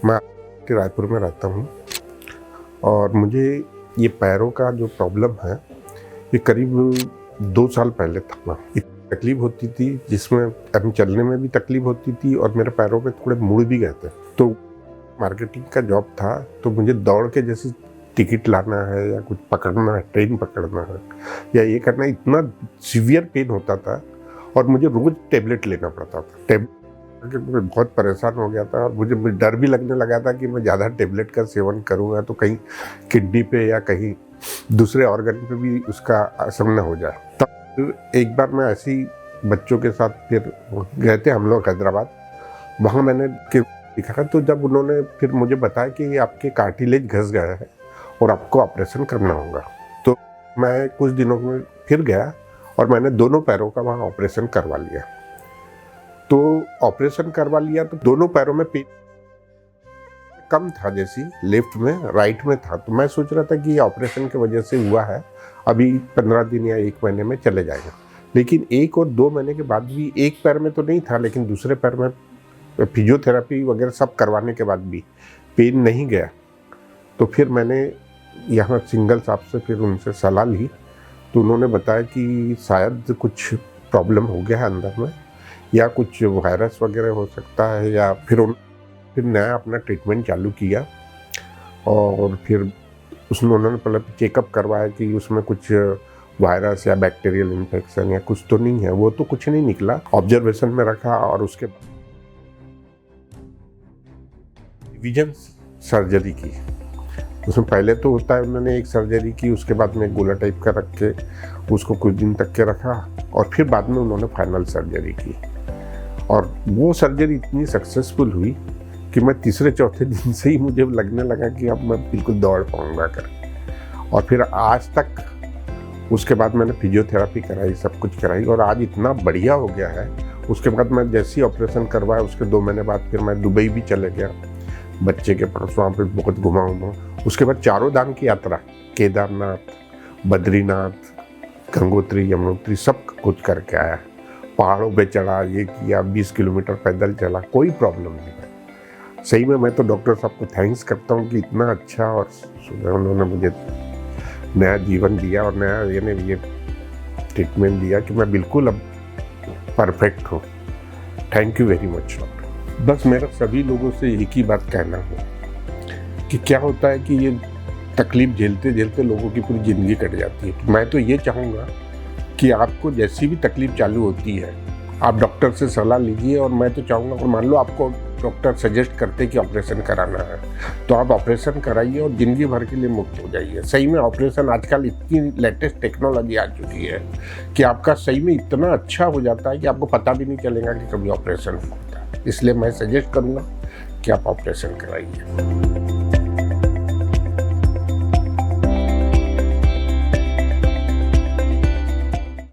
मैं रायपुर में रहता हूँ और मुझे ये पैरों का जो प्रॉब्लम है ये करीब 2 साल पहले था। इतनी तकलीफ होती थी जिसमें अभी चलने में भी तकलीफ होती थी और मेरे पैरों में थोड़े मुड़ भी गए थे। तो मार्केटिंग का जॉब था तो मुझे दौड़ के जैसे टिकट लाना है या कुछ पकड़ना है, ट्रेन पकड़ना है या ये करना, इतना सीवियर पेन होता था और मुझे रोज़ टेबलेट लेना पड़ता था। मैं बहुत परेशान हो गया था और मुझे डर भी लगने लगा था कि मैं ज़्यादा टेबलेट का सेवन करूँगा तो कहीं किडनी पे या कहीं दूसरे ऑर्गन पे भी उसका असर न हो जाए। तब एक बार मैं ऐसे ही बच्चों के साथ फिर गए थे हम लोग हैदराबाद। वहाँ मैंने दिखा तो जब उन्होंने फिर मुझे बताया कि आपके कार्टिलेज घस गया है और आपको ऑपरेशन करना होगा, तो मैं कुछ दिनों में फिर गया और मैंने दोनों पैरों का वहाँ ऑपरेशन करवा लिया। तो ऑपरेशन करवा लिया तो दोनों पैरों में पेन कम था, जैसी लेफ्ट में राइट में था। तो मैं सोच रहा था कि ये ऑपरेशन की वजह से हुआ है, अभी 15 दिन या 1 महीने में चले जाएगा। लेकिन 1 और 2 महीने के बाद भी एक पैर में तो नहीं था, लेकिन दूसरे पैर में फिजियोथेरेपी वगैरह सब करवाने के बाद भी पेन नहीं गया। तो फिर मैंने यहाँ सिंगल साहब से फिर उनसे सलाह ली तो उन्होंने बताया कि शायद कुछ प्रॉब्लम हो गया है अंदर में या कुछ वायरस वगैरह हो सकता है, या फिर नया अपना ट्रीटमेंट चालू किया। और फिर उन्होंने पहले चेकअप करवाया कि उसमें कुछ वायरस या बैक्टीरियल इन्फेक्शन या कुछ तो नहीं है। वो तो कुछ नहीं निकला, ऑब्जर्वेशन में रखा और उसके बाद रिवीजन सर्जरी की। उसमें पहले तो होता है उन्होंने एक सर्जरी की, उसके बाद में गोला टाइप का रख के उसको कुछ दिन तक के रखा और फिर बाद में उन्होंने फाइनल सर्जरी की। और वो सर्जरी इतनी सक्सेसफुल हुई कि मैं तीसरे चौथे दिन से ही मुझे लगने लगा कि अब मैं बिल्कुल दौड़ पाऊँगा कर। और फिर आज तक उसके बाद मैंने फिजियोथेरेपी कराई, सब कुछ कराई और आज इतना बढ़िया हो गया है। उसके बाद मैं जैसे ही ऑपरेशन करवाया उसके 2 महीने बाद फिर मैं दुबई भी चले गया बच्चे के पास, वहाँ पे बहुत घुमा। उसके बाद 4 धाम की यात्रा, केदारनाथ, बद्रीनाथ, गंगोत्री, यमुनोत्री सब कुछ करके आया। पहाड़ों पे चढ़ा, ये किया, 20 किलोमीटर पैदल चला, कोई प्रॉब्लम नहीं है। सही में मैं तो डॉक्टर साहब को थैंक्स करता हूँ कि इतना अच्छा और उन्होंने मुझे नया जीवन दिया और नया ये ट्रीटमेंट दिया कि मैं बिल्कुल अब परफेक्ट हूँ। Thank you very much doctor. बस मेरा सभी लोगों से एक ही बात कहना है कि क्या होता है कि ये तकलीफ झेलते झेलते लोगों की पूरी ज़िंदगी कट जाती है। तो मैं तो ये चाहूँगा कि आपको जैसी भी तकलीफ चालू होती है आप डॉक्टर से सलाह लीजिए। और मैं तो चाहूँगा कि मान लो आपको डॉक्टर सजेस्ट करते कि ऑपरेशन कराना है तो आप ऑपरेशन कराइए और ज़िंदगी भर के लिए मुक्त हो जाइए। सही में ऑपरेशन आजकल इतनी लेटेस्ट टेक्नोलॉजी आ चुकी है कि आपका सही में इतना अच्छा हो जाता है कि आपको पता भी नहीं चलेगा कि कभी ऑपरेशन होता है। इसलिए मैं सजेस्ट करूँगा कि आप ऑपरेशन कराइए।